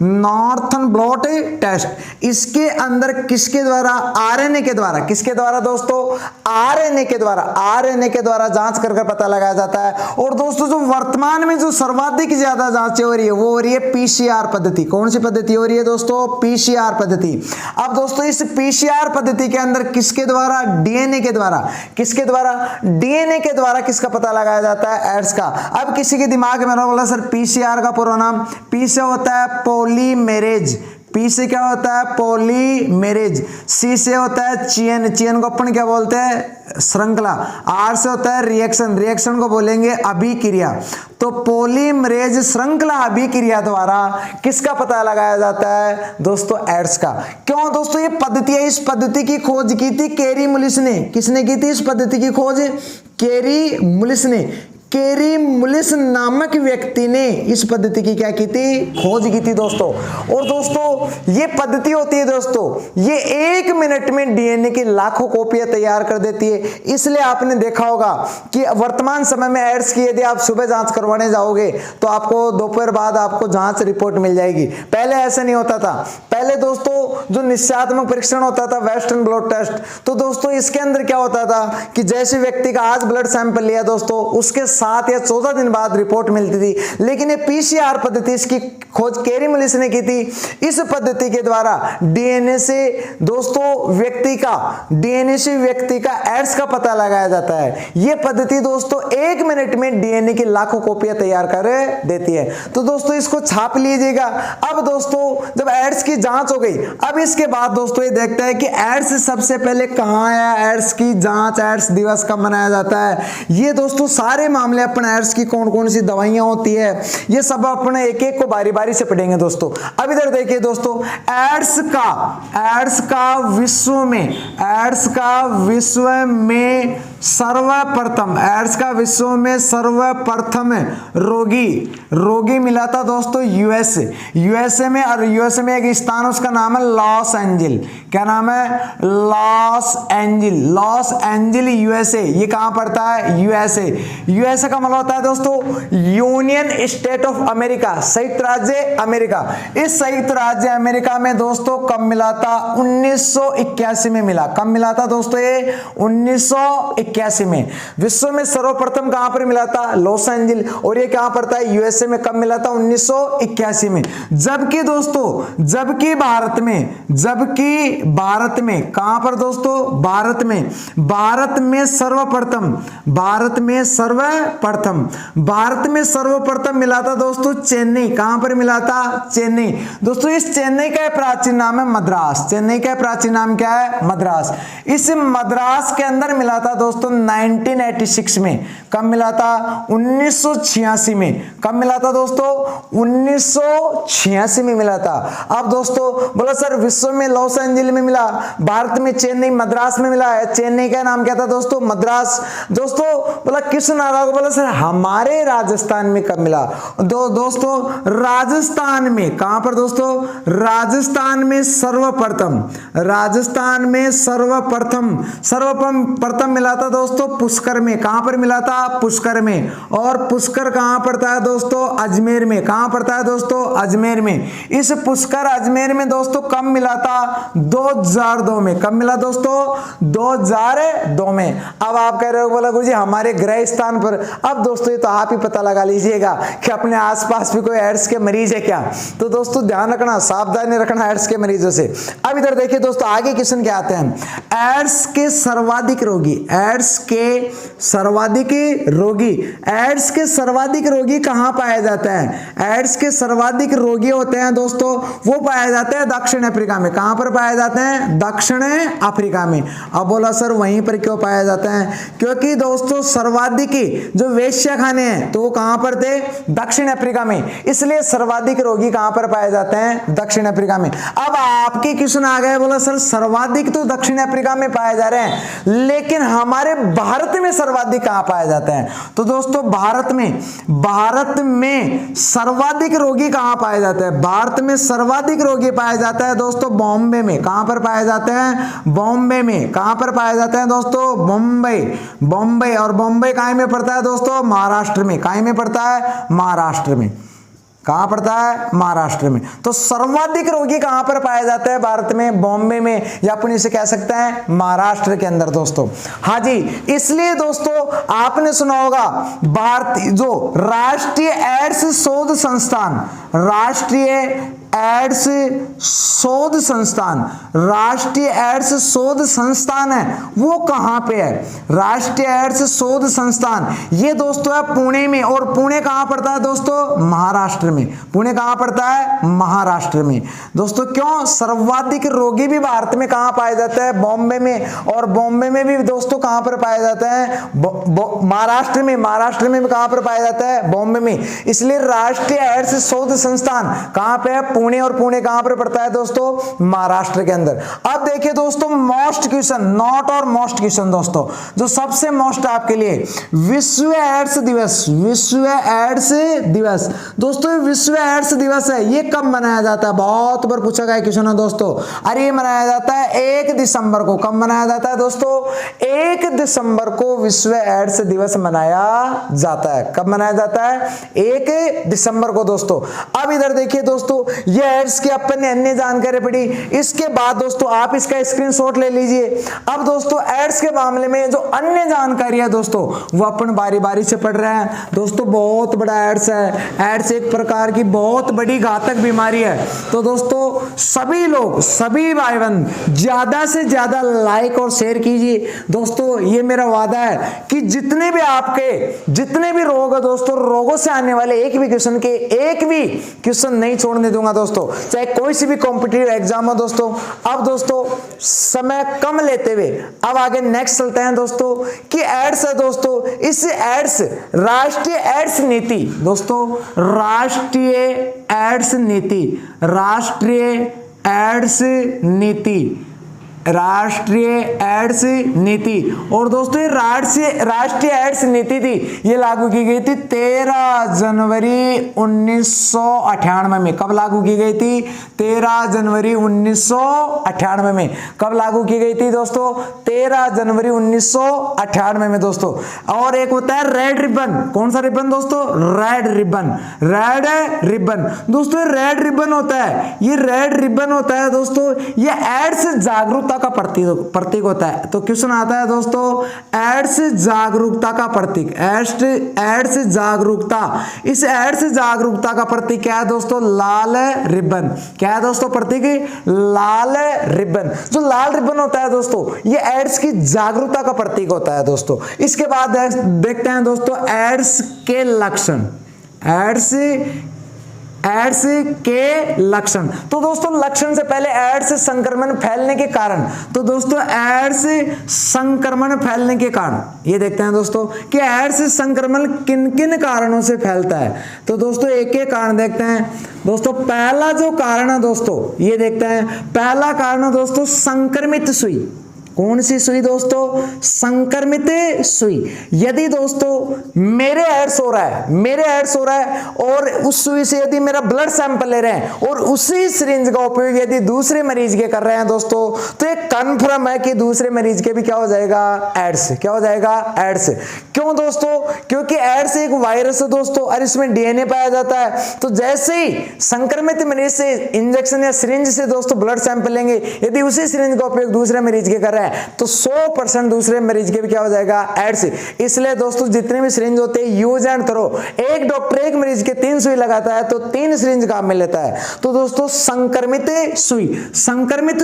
northern blood test. इसके अंदर किसके द्वारा? आरएनए के द्वारा। किसके द्वारा दोस्तों? आरएनए के द्वारा। आरएनए के द्वारा जांच कर पता लगाया जाता है। और दोस्तों जो वर्तमान में जो सर्वाधिक ज्यादा जांचें हो रही है वो हो रही है पीसीआर पद्धति। कौन सी पद्धति हो रही है दोस्तों? पीसीआर पद्धति। अब दोस्तों इस पीसीआर पद्धति के अंदर किसके द्वारा? डीएनए के द्वारा। किसके द्वारा? डीएनए के द्वारा किसका पता लगाया जाता है? एड्स का। अब किसी के दिमाग में बोला सर पीसीआर का पूरा नाम? पी से होता है पॉलीमेरेज, पी से क्या होता है? पॉलीमेरेज। सी से होता है चेन, चेन को अपन क्या बोलते हैं? श्रृंखला। आर से होता है रिएक्शन, रिएक्शन को बोलेंगे अभिक्रिया। तो पॉलीमरेज श्रृंखला अभिक्रिया द्वारा किसका पता लगाया जाता है दोस्तों? एड्स का। क्यों दोस्तों ये पद्धति है? इस पद्धति की खोज की थी कैरी मुलिस ने। किसने की थी इस पद्धति की खोज? कैरी मुलिस ने। कैरी मुलिस नामक व्यक्ति ने इस पद्धति की क्या की थी? खोज की थी दोस्तों। और दोस्तों ये पद्धति होती है दोस्तों, ये 1 मिनट में डीएनए की लाखों कॉपियां तैयार कर देती है। इसलिए आपने देखा होगा कि वर्तमान समय में एड्स की यदि आप सुबह जांच करवाने जाओगे तो आपको दोपहर बाद आपको जांच रिपोर्ट मिल जाएगी। पहले ऐसा नहीं होता था। पहले दोस्तों जो निश्चयात्मक परीक्षण होता था वेस्टर्न ब्लड टेस्ट, तो दोस्तों इसके अंदर क्या होता था कि जैसे व्यक्ति का आज ब्लड सैंपल लिया दोस्तों, उसके 7 या 14 दिन बाद रिपोर्ट मिलती थी। लेकिन ये पीसीआर पद्धति, इसकी खोज कैरी मुलिस ने की थी। इस पद्धति के द्वारा डीएनए से दोस्तों व्यक्ति का एड्स का पता लगाया जाता है। ये पद्धति दोस्तों 1 मिनट में डीएनए की लाखों कॉपियां तैयार कर देती है। तो दोस्तों इसको छाप लीजिएगा। अब दोस्तों जब एड्स की जांच हो गई, अब इसके बाद दोस्तों ये देखते हैं कि एड्स सबसे पहले कहां आया, एड्स की जांच, एड्स दिवस कब मनाया जाता है। ये दोस्तों सारे मामले अपने एड्स की कौन कौन सी दवाइयां होती है ये सब अपने एक एक को बारी बारी से पढ़ेंगे दोस्तों। अब इधर देखिए दोस्तों, एड्स का विश्व में सर्वप्रथम, एड्स का विश्व में सर्वप्रथम रोगी मिला था दोस्तों यूएसए में। और यूएसए में एक स्थान, उसका नाम है लॉस एंजिल। क्या नाम है? Loss angel USA. ये कहां पड़ता है? यूएसए का मतलब होता है दोस्तों यूनियन स्टेट ऑफ अमेरिका, संयुक्त राज्य अमेरिका। इस संयुक्त राज्य अमेरिका में दोस्तों कब मिला था? 1981 में मिला। कब मिला था दोस्तों? ये 1981 में। विश्व में सर्वप्रथम कहां पर मिला था? Loss angel. और ये कहां पड़ता है? यूएसए में। कब मिला था? 1981 में। जबकि दोस्तों, जबकि भारत में कहां पर दोस्तों? भारत में सर्वप्रथम मिला था दोस्तों चेन्नई। कहां पर मिला था? चेन्नई। दोस्तों इस चेन्नई का प्राचीन नाम है मद्रास। चेन्नई का प्राचीन नाम क्या है? मद्रास। इस मद्रास के अंदर मिला था दोस्तों 1986 में। कब मिला था? 1986 में। कब मिला था दोस्तों? 1986 में मिला था। अब दोस्तों बोला सर विश्व में लॉस एंजिल में मिला, भारत में चेन्नई, मद्रास में मिला है। चेन्नई का नाम क्या था दोस्तों? मद्रास। दोस्तों बोला किस नारा को? बोला सर हमारे राजस्थान में कब मिला? दोस्तों राजस्थान में। कहां पर दोस्तों? राजस्थान में सर्वप्रथम मिला था दोस्तों पुष्कर में। कहां पर मिला था? पुष्कर में। और पुष्कर कहां पड़ता है दोस्तों? अजमेर में। कहां पड़ता है दोस्तों? अजमेर में। इस पुष्कर अजमेर में दोस्तों कब मिला था? 2002 में। कब मिला दोस्तों? 2002 में। अब आप कह रहे हो बोला गुरुजी हमारे ग्रह स्थान पर। अब दोस्तों ये तो आप ही पता लगा लीजिएगा कि अपने आसपास भी कोई एड्स के मरीज है क्या। तो दोस्तों ध्यान रखना, सावधानी रखना एड्स के मरीजों से। अब इधर देखिए दोस्तों आगे क्वेश्चन क्या आते हैं? एड्स के सर्वाधिक रोगी कहां पाए जाते हैं? एड्स के सर्वाधिक रोगी होते हैं दोस्तों वो पाए जाते हैं दक्षिण अफ्रीका में। कहां पर पाए जाते हैं? दक्षिण अफ्रीका में। अब बोला सर वहीं पर क्यों पाए जाते हैं? क्योंकि दोस्तों सर्वाधिक जो वेश्याखाने हैं तो वो कहां पर थे? दक्षिण अफ्रीका में। इसलिए सर्वाधिक रोगी कहां पर पाए जाते हैं? दक्षिण अफ्रीका में। अब आपके क्वेश्चन आ गए, बोला सर सर्वाधिक तो दक्षिण अफ्रीका में पाए जा रहे हैं, लेकिन हमारे भारत में सर्वाधिक कहां पाए जाते हैं? तो दोस्तों भारत में सर्वाधिक रोगी कहां पाए जाते हैं? भारत में सर्वाधिक रोगी पाए जाता है दोस्तों बॉम्बे में। कहां पर पाए जाते हैं? बॉम्बे में। कहां पर पाए जाते हैं दोस्तों? बॉम्बे। और बॉम्बे कहां में पड़ता है दोस्तों? महाराष्ट्र में। कहां में पड़ता है? महाराष्ट्र में। कहां पड़ता है? महाराष्ट्र में। तो सर्वाधिक रोगी कहां पर पाए जाते हैं भारत में? बॉम्बे में, या अपन इसे कह सकते हैं महाराष्ट्र के अंदर दोस्तों। हाँ जी, इसलिए दोस्तों आपने सुना होगा भारतीय जो राष्ट्रीय एड्स शोध संस्थान है वो कहां पे है? राष्ट्रीय एड्स शोध संस्थान ये दोस्तों है पुणे में। और पुणे कहां पड़ता है दोस्तों? महाराष्ट्र में। पुणे कहां पड़ता है? महाराष्ट्र में। दोस्तों क्यों? सर्वाधिक रोगी भी भारत में कहां पाए जाते हैं? बॉम्बे में। और बॉम्बे में भी दोस्तों कहां पर पाए जाते हैं? महाराष्ट्र में। महाराष्ट्र में भी कहां पर पाया जाता है? बॉम्बे में। इसलिए राष्ट्रीय एड्स शोध संस्थान कहां पे है? पुणे। और पुणे कहां पर पड़ता है दोस्तों? महाराष्ट्र के अंदर। अब देखिए दोस्तों मोस्ट क्वेश्चन, नॉट और मोस्ट क्वेश्चन दोस्तों, जो सबसे मोस्ट आपके लिए विश्व एड्स दिवस। दोस्तों विश्व एड्स दिवस है, ये कब मनाया जाता है? बहुत बार पूछा गया क्वेश्चन है दोस्तों। अरे ये मनाया जाता है 1 दिसंबर को। कब मनाया जाता है दोस्तों? 1 दिसंबर को विश्व एड्स दिवस मनाया जाता है। कब मनाया जाता है? 1 दिसंबर को दोस्तों। अब इधर देखिए दोस्तों ये एड्स की अपन ने अन्य जानकारी पढ़ी, इसके बाद दोस्तों आप इसका स्क्रीनशॉट ले लीजिए। अब दोस्तों एड्स के मामले में जो अन्य जानकारी है दोस्तों वो अपन बारी बारी से पढ़ रहे हैं दोस्तों। बहुत बड़ा एड्स है। एड्स एक प्रकार की बहुत बड़ी घातक बीमारी है। तो दोस्तों सभी लोग, सभी भाई बहन ज्यादा से ज्यादा लाइक और शेयर कीजिए दोस्तों। ये मेरा वादा है कि जितने भी रोग है दोस्तों, रोगों से आने वाले एक भी क्वेश्चन नहीं छोड़ने दूंगा दोस्तों, चाहे कोई सी भी कॉम्पिटिटिव एग्जाम हो दोस्तों। अब दोस्तों समय कम लेते हुए अब आगे नेक्स्ट चलते हैं दोस्तों कि एड्स है दोस्तों। इस एड्स राष्ट्रीय एड्स नीति दोस्तों, राष्ट्रीय एड्स नीति राष्ट्रीय एड्स नीति। और दोस्तों ये राष्ट्रीय एड्स नीति थी, ये लागू की गई थी 13 जनवरी 1998 में। कब लागू की गई थी? 13 जनवरी 1998 में। कब लागू की गई थी दोस्तों? 13 जनवरी 1998 में दोस्तों। और एक होता है रेड रिबन। कौन सा रिबन दोस्तों? Red ribbon. रेड रिबन दोस्तों, रेड रिबन होता है, ये रेड रिबन होता है दोस्तों, ये एड्स जागरूकता का प्रतीक होता है। तो क्वेश्चन आता है दोस्तों, एड्स जागरूकता का प्रतीक, एड्स जागरूकता, इस एड्स जागरूकता का प्रतीक क्या है दोस्तों? लाल रिबन। क्या है दोस्तों प्रतीक? लाल रिबन। जो लाल रिबन होता है दोस्तों, ये एड्स की जागरूकता का प्रतीक होता है दोस्तों। इसके बाद देखते हैं दोस्तों एड्स के लक्षण। एड्स के लक्षण। तो दोस्तों लक्षण से पहले एड्स संक्रमण फैलने के कारण, तो दोस्तों एड्स संक्रमण फैलने के कारण ये देखते हैं दोस्तों कि एड्स संक्रमण किन किन कारणों से फैलता है। तो दोस्तों एक एक कारण देखते हैं दोस्तों। पहला जो कारण है दोस्तों, ये देखते हैं, पहला कारण है दोस्तों संक्रमित सुई। कौन सी सुई दोस्तों? संक्रमित सुई। यदि दोस्तों मेरे एड्स हो रहा है और उस सुई से यदि मेरा ब्लड सैंपल ले रहे हैं और उसी सिरिंज का उपयोग यदि दूसरे मरीज के कर रहे हैं दोस्तों, तो ये कन्फर्म है कि दूसरे मरीज के भी क्या हो जाएगा? एड्स। क्या हो जाएगा? एड्स। क्यों दोस्तों? क्योंकि एड्स एक वायरस है दोस्तों और इसमें डीएनए पाया जाता है। तो जैसे ही संक्रमित मरीज से इंजेक्शन या सिरिंज से दोस्तों ब्लड सैंपल लेंगे, यदि उसी सिरिंज का उपयोग दूसरे मरीज के कर रहे हैं तो 100% दूसरे मरीज के भी क्या हो जाएगा? एड्स। इसलिए दोस्तों जितने भी सिरिंज होते हैं यूज एंड थ्रो, एक डॉक्टर एक मरीज के 3 सुई लगाता है तो 3 सिरिंज काम में लेता है। तो दोस्तों संक्रमित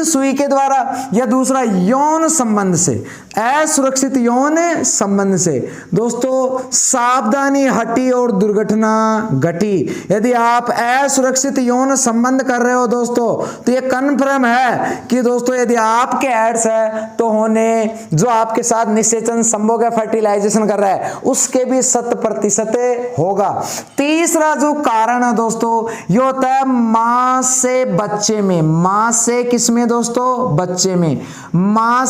सुई के द्वारा या दूसरा यौन संबंध से, असुरक्षित यौन संबंध से दोस्तों सावधानी हटी और दुर्घटना घटी। यदि आप असुरक्षित यौन संबंध कर रहे हो दोस्तों, तो ये कन्फर्म है कि दोस्तों यदि आपके एड्स है तो होने जो आपके साथ निषेचन संभोग या फर्टिलाइजेशन कर रहा है उसके भी 100% होगा। तीसरा जो कारण है दोस्तों, ये होता है मां से बच्चे में। मां से किसमें दोस्तों? बच्चे में। मां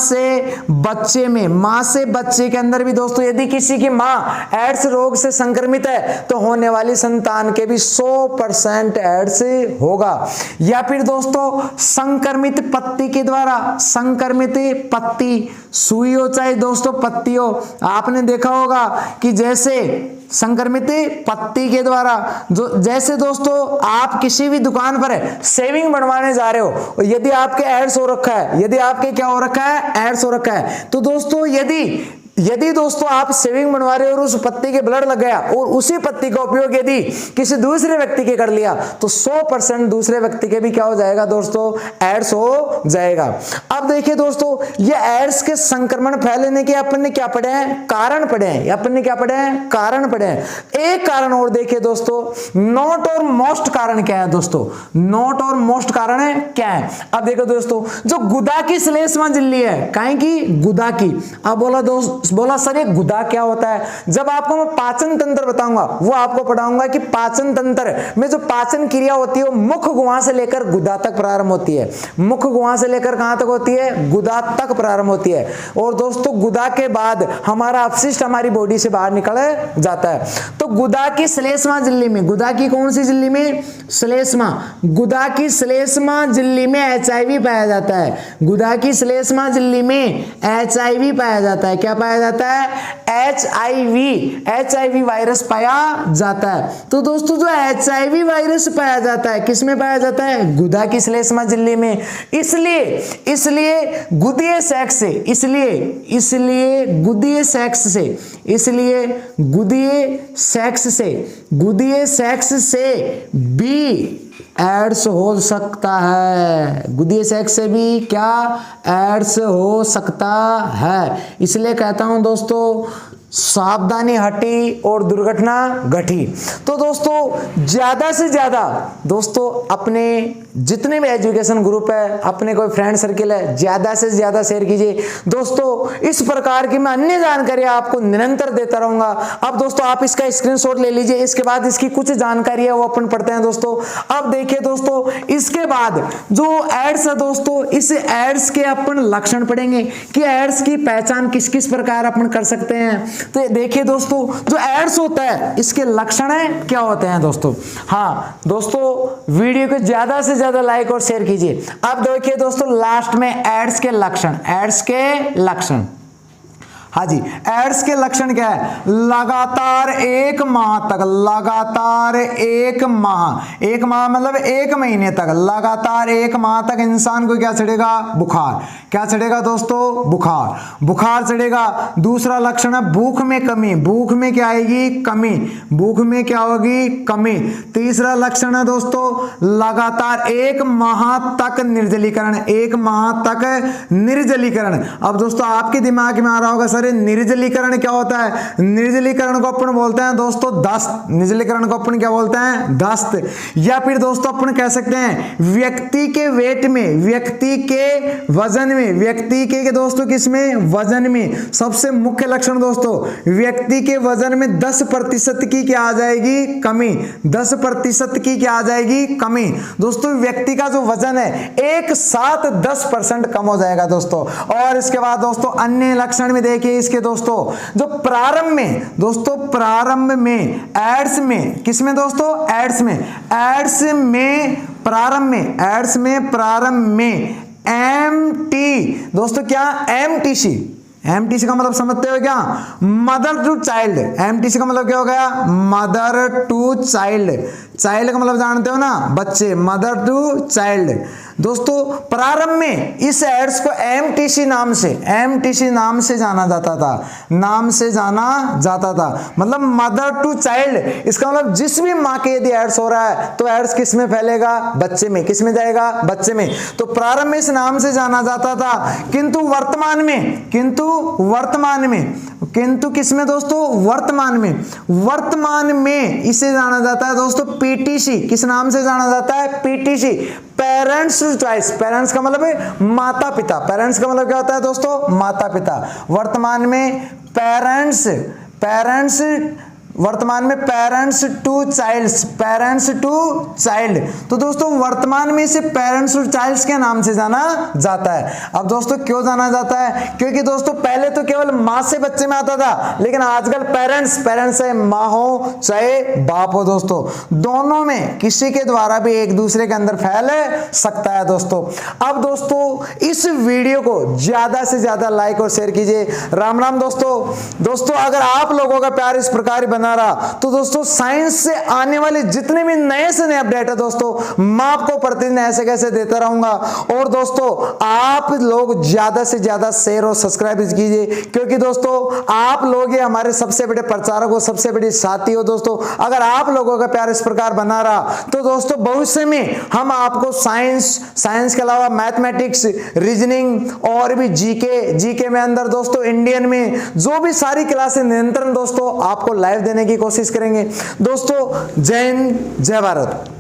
से बच्चे के अंदर भी दोस्तों यदि किसी की मां एड्स रोग से संक्रमित है तो होने वाली संतान के भी 100% एड्स होगा। या फिर दोस्तों संक्रमित पत्ती के द्वारा, संक्रमित पत्ती, सुई हो चाहे दोस्तों पत्ती हो, आपने देखा होगा कि जैसे संक्रमित पत्ती के द्वारा जो, जैसे दोस्तों आप किसी भी दुकान पर सेविंग बनवाने जा रहे हो, यदि आपके एड्स हो रखा है, यदि आपके क्या हो रखा है? एड्स हो रखा है, तो दोस्तों यदि दोस्तों आप सेविंग बनवा रहे हो और उस पत्ती के ब्लड लग गया और उसी पत्ती का उपयोग यदि किसी दूसरे व्यक्ति के कर लिया तो 100% दूसरे व्यक्ति के भी क्या हो जाएगा दोस्तों? एड्स हो जाएगा। अब देखिए दोस्तों, ये एड्स के संक्रमण फैलने के अपन ने क्या पढ़े हैं? कारण पढ़े हैं। अपन ने क्या पढ़े हैं? कारण पढ़े हैं। एक कारण और देखिए दोस्तों, नॉट और मोस्ट कारण क्या है दोस्तों? नॉट और मोस्ट कारण है क्या है? अब देखो दोस्तों, जो गुदा की श्लेष्मा झिल्ली है, काहे की? गुदा की। अब बोला सर ये गुदा क्या होता है? जब आपको मैं पाचन तंत्र बताऊंगा वो आपको पढ़ाऊंगा कि पाचन तंत्र में जो पाचन क्रिया होती है वो मुख गुहा से लेकर गुदा तक प्रारंभ होती है। मुख गुहा से लेकर कहां तक होती है? गुदा तक प्रारंभ होती है। और दोस्तों गुदा के बाद हमारा अपशिष्ट हमारी बॉडी से बाहर निकल जाता है। तो गुदा की श्लेष्मा झिल्ली में, गुदा की कौन सी झिल्ली में? श्लेष्मा। गुदा की श्लेष्मा झिल्ली में HIV पाया जाता है। गुदा की श्लेष्मा झिल्ली में HIV पाया जाता है। क्या पाया जाता है? HIV वायरस पाया जाता है। तो दोस्तों जो HIV वायरस पाया जाता है किसमें पाया जाता है? गुदा की श्लेष्मा झिल्ली में। इसलिए गुदीय सेक्स से भी एड्स हो सकता है। गुदीय सेक्स से भी क्या? एड्स हो सकता है। इसलिए कहता हूं दोस्तों सावधानी हटी और दुर्घटना घटी। तो दोस्तों ज्यादा से ज्यादा दोस्तों अपने जितने भी एजुकेशन ग्रुप है, अपने कोई फ्रेंड सर्किल है, ज्यादा से ज्यादा शेयर कीजिए दोस्तों। इस प्रकार की मैं अन्य जानकारी आपको निरंतर देता रहूंगा। अब दोस्तों आप इसका स्क्रीनशॉट ले लीजिए, इसके बाद इसकी कुछ जानकारी है वो अपन पढ़ते हैं दोस्तों। अब देखिए दोस्तों, इसके बाद जो एड्स है दोस्तों, इस एड्स के अपन लक्षण पढ़ेंगे कि एड्स की पहचान किस किस प्रकार अपन कर सकते हैं। तो देखिए दोस्तों, जो एड्स होता है इसके लक्षण है क्या होते हैं दोस्तों। हाँ दोस्तों, वीडियो को ज्यादा से ज्यादा लाइक और शेयर कीजिए। अब देखिए दोस्तों, लास्ट में एड्स के लक्षण, एड्स के लक्षण, हाँ जी, एड्स के लक्षण क्या है। लगातार 1 माह तक, लगातार 1 माह, 1 माह मतलब 1 महीने तक, लगातार 1 माह तक इंसान को क्या चढ़ेगा, बुखार। क्या चढ़ेगा दोस्तों, बुखार, बुखार चढ़ेगा। दूसरा लक्षण है भूख में कमी, भूख में क्या आएगी, कमी, भूख में क्या होगी, कमी। तीसरा लक्षण है दोस्तों लगातार 1 माह तक निर्जलीकरण, 1 माह तक निर्जलीकरण। अब दोस्तों आपके दिमाग में आ रहा होगा, निर्जलीकरण क्या होता है। निर्जलीकरण को अपन बोलते हैं दोस्तों दस्त, निर्जलीकरण को अपन क्या बोलते हैं, दस्त। या फिर दोस्तों अपन कह सकते हैं व्यक्ति के वेट में, व्यक्ति के वजन में, व्यक्ति के दोस्तों किसमें, वजन में। सबसे मुख्य लक्षण दोस्तों, व्यक्ति के वजन में 10% की क्या आ जाएगी, कमी, 10% की क्या आ जाएगी, कमी। दोस्तों व्यक्ति का जो वजन है एक साथ 10% कम हो जाएगा दोस्तों। और इसके बाद दोस्तों अन्य लक्षण में देखिए इसके दोस्तों, जो प्रारंभ में दोस्तों, प्रारंभ में एड्स में, किसमें दोस्तों, एड्स में, एड्स में प्रारंभ में, एड्स में प्रारंभ में एमटी दोस्तों, क्या एमटीसी, एमटीसी का मतलब समझते हो क्या, मदर टू चाइल्ड। एमटीसी का मतलब क्या हो गया, मदर टू चाइल्ड। चाइल्ड का मतलब जानते हो ना, बच्चे, मदर टू चाइल्ड। दोस्तों प्रारंभ में इस एड्स को एमटीसी नाम से, एमटीसी नाम से जाना जाता था, नाम से जाना जाता था, मतलब मदर टू चाइल्ड। इसका मतलब जिस भी माँ के यदि एड्स हो रहा है तो एड्स किस में फैलेगा, बच्चे में। किस में जाएगा, बच्चे में। तो प्रारंभ में इस नाम से जाना जाता था, किंतु वर्तमान में, किंतु वर्तमान में, किंतु किसमें दोस्तों, वर्तमान में, वर्तमान में इसे जाना जाता है दोस्तों पीटीसी। किस नाम से जाना जाता है, पीटीसी, पेरेंट्स चॉइस। पेरेंट्स का मतलब है माता पिता, पेरेंट्स का मतलब क्या होता है दोस्तों, माता पिता। वर्तमान में पेरेंट्स, पेरेंट्स, वर्तमान में parents to childs, parents to child. तो दोस्तों वर्तमान में इसे पेरेंट्स टू चाइल्ड्स के नाम से जाना जाता है। अब दोस्तों क्यों जाना जाता है, क्योंकि दोस्तों पहले तो केवल माँ से बच्चे में आता था, लेकिन आजकल पेरेंट्स, पेरेंट्स से माँ हो चाहे बाप हो दोस्तों, दोनों में किसी के द्वारा भी एक दूसरे के अंदर फैल सकता है दोस्तों। अब दोस्तों इस वीडियो को ज्यादा से ज्यादा लाइक और शेयर कीजिए। राम राम दोस्तों। दोस्तों अगर आप लोगों का प्यार इस प्रकार बना रहा तो दोस्तों साइंस से आने वाले जितने भी नए से नए अपडेट है दोस्तों मैं आपको प्रतिदिन ऐसे कैसे देता रहूंगा। और दोस्तों आप लोग ज्यादा से ज्यादा शेयर और सब्सक्राइब कीजिए, क्योंकि दोस्तों आप लोग ये हमारे सबसे बड़े प्रचारक हो, सबसे बड़ी साथी हो दोस्तों। अगर आप लोगों का प्यार इस प्रकार बना रहा तो दोस्तों भविष्य में हम आपको साइंस के अलावा मैथमेटिक्स, रीजनिंग और भी जीके में अंदर दोस्तों इंडियन में जो भी सारी क्लासें निरंतर दोस्तों आपको लाइव देने की कोशिश करेंगे। दोस्तों जय हिंद, जय भारत।